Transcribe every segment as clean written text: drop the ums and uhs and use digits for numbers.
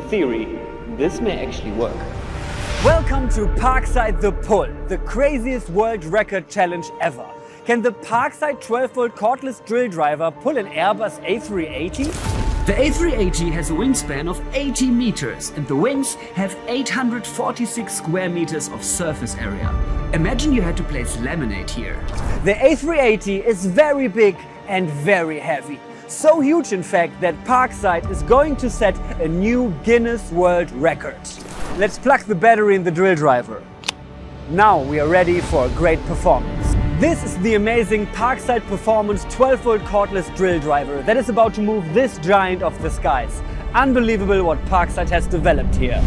theory, this may actually work. Welcome to PARKSIDE The Pull, the craziest world record challenge ever. Can the PARKSIDE 12-volt cordless drill driver pull an Airbus A380? The A380 has a wingspan of 80 meters and the wings have 846 square meters of surface area. Imagine you had to place laminate here. The A380 is very big and very heavy. So huge in fact that PARKSIDE is going to set a new Guinness World Record. Let's plug the battery in the drill driver. Now we are ready for a great performance. This is the amazing PARKSIDE Performance 12-volt cordless drill driver that is about to move this giant of the skies. Unbelievable what PARKSIDE has developed here.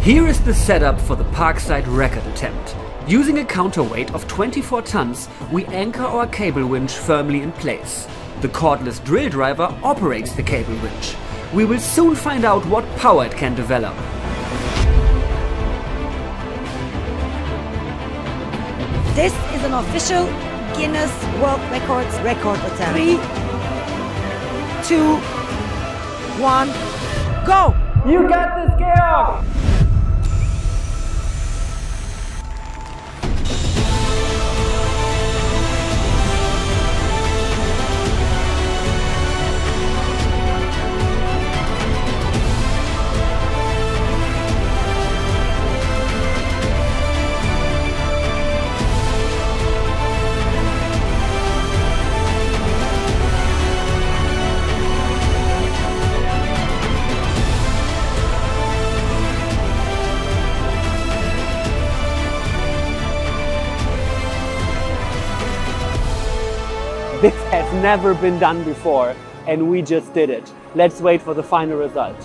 Here is the setup for the PARKSIDE record attempt. Using a counterweight of 24 tons, we anchor our cable winch firmly in place. The cordless drill driver operates the cable winch. We will soon find out what power it can develop. This is an official Guinness World Records record attempt. 3, 2, 1, go! You got this, Georg! This has never been done before, and we just did it. Let's wait for the final result.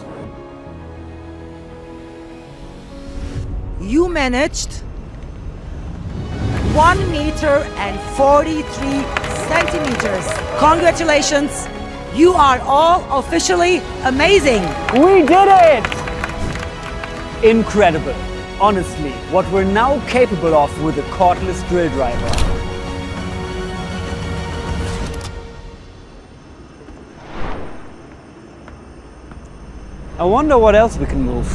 You managed 1 meter and 43 centimeters. Congratulations! You are all officially amazing! We did it! Incredible. Honestly, what we're now capable of with a cordless drill driver. I wonder what else we can move.